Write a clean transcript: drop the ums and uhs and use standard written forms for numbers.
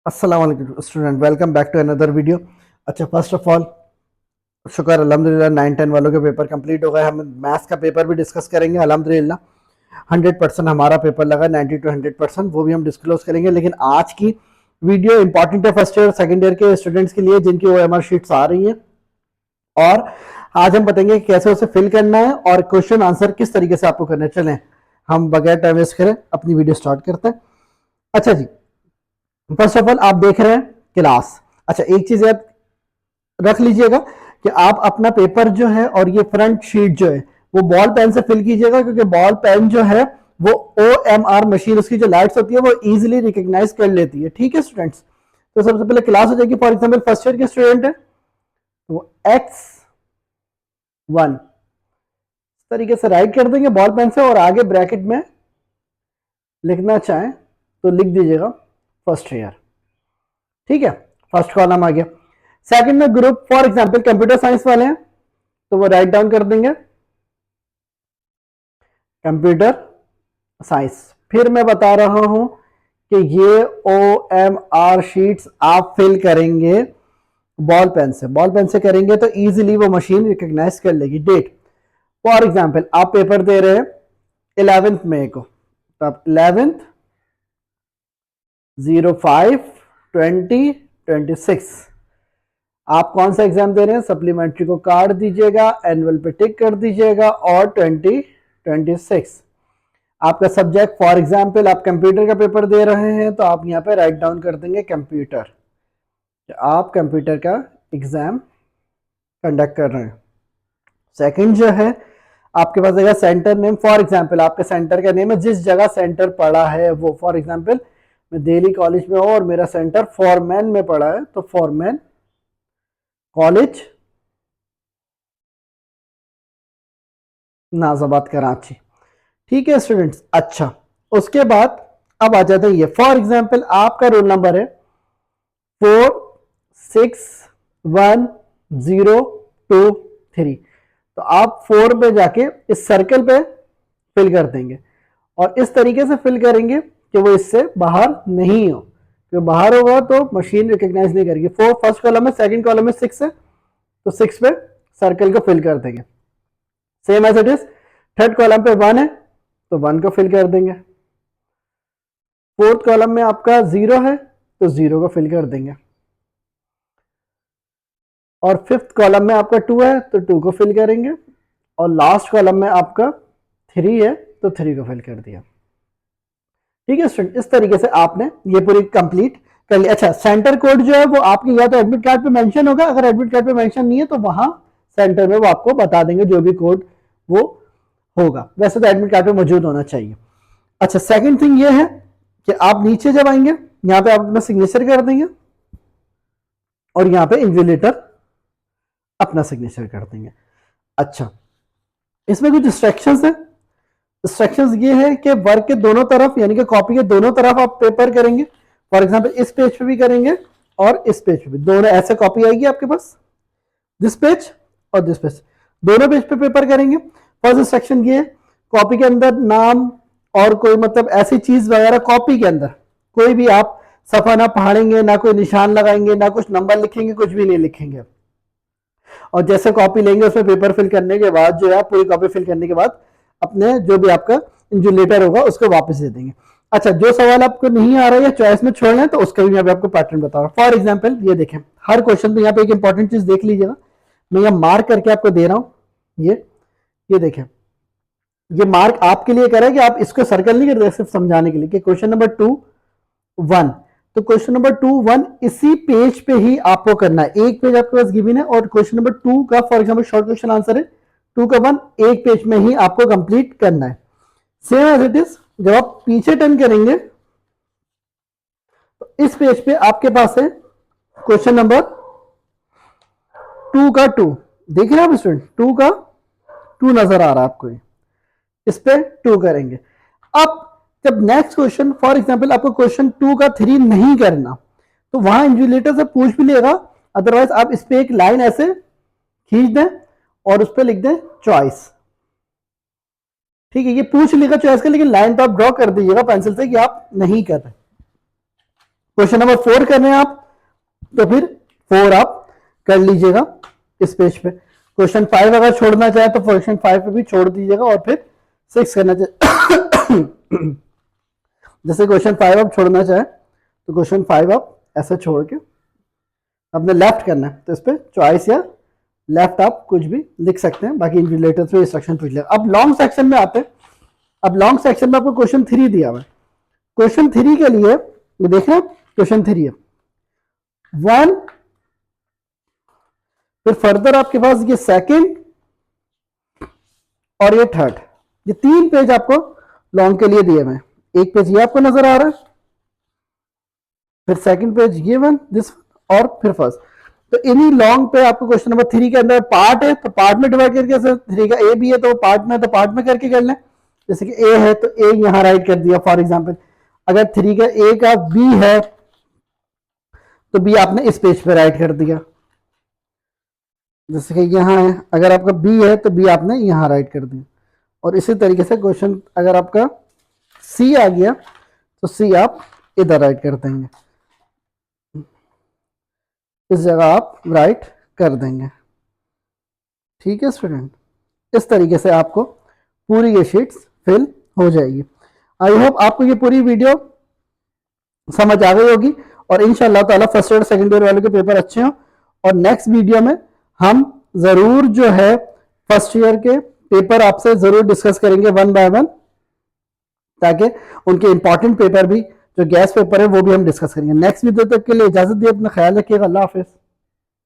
अस्सलाम वालेकुम student, welcome back to another video. अच्छा, फर्स्ट ऑफ ऑल शुक्र अल्हम्दुलिल्लाह 9-10 वालों के पेपर कंप्लीट हो गए। हम मैथ्स का पेपर भी डिस्कस करेंगे। अल्हम्दुलिल्लाह 100% हमारा पेपर लगा, 90 to 100%, वो भी हम डिस्क्लोज करेंगे। लेकिन आज की वीडियो इंपॉर्टेंट है फर्स्ट ईयर सेकेंड ईयर के स्टूडेंट्स के लिए जिनकी OMR शीट्स आ रही हैं। और आज हम बताएंगे कि कैसे उसे फिल करना है और क्वेश्चन आंसर किस तरीके से आपको करने। चलें हम बगैर टाइम वेस्ट करें अपनी वीडियो स्टार्ट करते हैं। अच्छा जी, फर्स्ट ऑफ ऑल आप देख रहे हैं क्लास। अच्छा, एक चीज याद रख लीजिएगा कि आप अपना पेपर जो है और ये फ्रंट शीट जो है वो बॉल पेन से फिल कीजिएगा, क्योंकि बॉल पेन जो है वो OMR मशीन, उसकी जो लाइट्स होती है वो इजीली रिकॉग्नाइज कर लेती है। ठीक है स्टूडेंट्स, तो सबसे पहले क्लास हो जाएगी। फॉर एग्जांपल फर्स्ट ईयर के स्टूडेंट है तो X1 इस तरीके से राइट कर देंगे बॉल पेन से, और आगे ब्रैकेट में लिखना चाहें तो लिख दीजिएगा फर्स्ट ईयर। ठीक है, फर्स्ट कॉलम आ गया। सेकंड में group, for example computer science वाले हैं तो वो राइट डाउन कर देंगे कंप्यूटर साइंस। फिर मैं बता रहा हूं कि ये OMR शीट्स आप फिल करेंगे बॉल पेन से। बॉल पेन से करेंगे तो इजीली वो मशीन रिकॉग्नाइज कर लेगी। डेट, फॉर एग्जांपल आप पेपर दे रहे हैं 11 मई को, तो आप 11/05/2026 आप कौन सा एग्जाम दे रहे हैं, सप्लीमेंट्री को कार्ड दीजिएगा, एनुअल पे टिक कर दीजिएगा, और 2026 आपका सब्जेक्ट। फॉर एग्जांपल आप कंप्यूटर का पेपर दे रहे हैं तो आप यहाँ पे राइट डाउन कर देंगे कंप्यूटर, आप कंप्यूटर का एग्जाम कंडक्ट कर रहे हैं। सेकंड जो है आपके पास आएगा सेंटर नेम। फॉर एग्जांपल आपके सेंटर का नेम है जिस जगह सेंटर पड़ा है वो। फॉर एग्जांपल मैं दिल्ली कॉलेज में हूँ और मेरा सेंटर फॉरमैन में पड़ा है, तो फॉरमैन कॉलेज नाजाबाद कराची। ठीक है स्टूडेंट्स। अच्छा, उसके बाद अब आ जाते हैं ये। फॉर एग्जांपल आपका रोल नंबर है 461023, तो आप 4 पे जाके इस सर्कल पे फिल कर देंगे और इस तरीके से फिल करेंगे कि वो इससे बाहर नहीं हो, क्योंकि बाहर होगा तो मशीन रिकॉग्नाइज नहीं करेगी। 4 फर्स्ट कॉलम में, सेकंड कॉलम में 6 है तो 6 पे सर्कल को फिल कर देंगे। Same as it is third column पे 1 है तो 1 को फिल कर देंगे। फोर्थ कॉलम में आपका 0 है तो 0 को फिल कर देंगे, और फिफ्थ कॉलम में आपका 2 है तो 2 को फिल करेंगे, और लास्ट कॉलम में आपका 3 है तो 3 को फिल कर दिया। ठीक है स्टूडेंट, इस तरीके से आपने ये पूरी कंप्लीट कर लिया। अच्छा, सेंटर कोड जो है वो आपके या तो एडमिट कार्ड पे मेंशन होगा, अगर एडमिट कार्ड पे मेंशन नहीं है तो वहां सेंटर में वो आपको बता देंगे जो भी कोड वो होगा। वैसे तो एडमिट कार्ड पे मौजूद होना चाहिए। अच्छा, सेकंड थिंग ये है कि आप नीचे जब आएंगे यहाँ पे आप अपना सिग्नेचर कर देंगे और यहाँ पे इन्विजिलेटर अपना सिग्नेचर कर देंगे। अच्छा, इसमें कुछ इंस्ट्रक्शंस है। इंस्ट्रक्शंस ये है कि वर्क के दोनों तरफ, यानी कि कॉपी के दोनों तरफ आप पेपर करेंगे। फॉर एग्जांपल इस पेज पे भी करेंगे और इस पेज पे भी, दोनों ऐसे कॉपी आएगी आपके पास, दिस पेज और दिस पेज, दोनों पेज पे पेपर करेंगे। फर्स्ट इंस्ट्रक्शन ये, कॉपी के अंदर नाम और कोई मतलब ऐसी चीज वगैरह कॉपी के अंदर कोई भी आप सफा ना पहाड़ेंगे, ना कोई निशान लगाएंगे, ना कुछ नंबर लिखेंगे, कुछ भी नहीं लिखेंगे। और जैसे कॉपी लेंगे उसमें पेपर फिल करने के बाद जो है, पूरी कॉपी फिल करने के बाद अपने जो भी आपका इंजुलेटर होगा उसको वापस दे देंगे। अच्छा, जो सवाल आपको नहीं आ रहा है या चॉइस में छोड़ना है तो उसका भी मैं आपको पैटर्न बता रहा हूँ। फॉर एग्जांपल ये देखें, हर क्वेश्चन पे यहाँ पे एक इंपॉर्टेंट चीज देख लीजिएगा, मैं यहाँ मार्क करके आपको दे रहा हूँ। ये देखें, ये मार्क आपके लिए करा है कि आप इसको सर्कल नहीं कर रहे, सिर्फ समझाने के लिए कि क्वेश्चन नंबर 2-1, तो क्वेश्चन नंबर 2-1 इसी पेज पे ही आपको करना है। एक पेज आपके पास गिवन है और क्वेश्चन नंबर 2 का for example short question answer है 2 का 1, एक पेज में ही आपको कंप्लीट करना है। सेम एज इट इज जब आप पीछे टर्न करेंगे तो इस पेज पे आपके पास है क्वेश्चन नंबर 2 का 2, देख रहे हैं आप स्टूडेंट, 2 का 2 नजर आ रहा है आपको, इस पे 2 करेंगे। अब जब नेक्स्ट क्वेश्चन फॉर एग्जांपल आपको क्वेश्चन 2 का 3 नहीं करना तो वहां इन्विजिलेटर से पूछ भी लेगा, अदरवाइज आप इस पे एक लाइन ऐसे खींच दें और उस पर लिख दें चॉइस। ठीक है, ये पूछ लेगा चॉइस का, लेकिन लाइन तो आप ड्रॉ कर दीजिएगा पेंसिल से कि आप नहीं कर रहे। क्वेश्चन नंबर 4 करने हैं आप, तो फिर 4 आप कर लीजिएगा इस पेज पे। क्वेश्चन 5 अगर छोड़ना चाहे तो क्वेश्चन 5 पे भी छोड़ दीजिएगा और फिर 6 करना चाहिए। जैसे क्वेश्चन 5 आप छोड़ना चाहे तो क्वेश्चन 5 आप ऐसे छोड़ के अपने लेफ्ट करना है, तो इस पर चॉइस या लेफ्ट आप कुछ भी लिख सकते हैं, बाकी रिलेटेड से इंस्ट्रक्शन पूछ लिया। अब लॉन्ग सेक्शन में आते हैं। अब लॉन्ग सेक्शन में आपको क्वेश्चन 3 दिया हुआ है। क्वेश्चन 3 के लिए ये देखना, क्वेश्चन 3 है 1, फिर फर्दर आपके पास ये सेकंड और ये थर्ड, ये 3 पेज आपको लॉन्ग के लिए दिए हुए हैं। एक पेज ये आपको नजर आ रहा है, फिर सेकंड पेज ये वन दिस और फिर फर्स्ट। तो इन्हीं लॉन्ग पे आपको क्वेश्चन नंबर 3 के अंदर पार्ट है तो पार्ट में डिवाइड करके, 3 का ए भी है तो पार्ट में, तो पार्ट में करके कर लें। जैसे कि ए है तो ए यहां राइट कर दिया फॉर एग्जांपल। अगर 3 का ए का बी है तो बी आपने इस पेज पे राइट कर दिया। जैसे कि यहां है, अगर आपका बी है तो बी आपने यहां राइट कर दिया। और इसी तरीके से क्वेश्चन अगर आपका सी आ गया तो सी आप इधर राइट कर देंगे, इस जगह आप राइट कर देंगे। ठीक है स्टूडेंट, इस तरीके से आपको पूरी ये शीट्स फिल हो जाएगी। आई होप आपको ये पूरी वीडियो समझ आ गई होगी और इंशाल्लाह ताला फर्स्ट ईयर सेकंड ईयर वालों के पेपर अच्छे हों। और नेक्स्ट वीडियो में हम जरूर जो है फर्स्ट ईयर के पेपर आपसे जरूर डिस्कस करेंगे वन बाय वन, ताकि उनके इंपॉर्टेंट पेपर भी जो गैस पेपर है वो भी हम डिस्कस करेंगे। नेक्स्ट वीडियो तक के लिए इजाजत दिए, अपना ख्याल रखिएगा। अल्लाह हाफिज।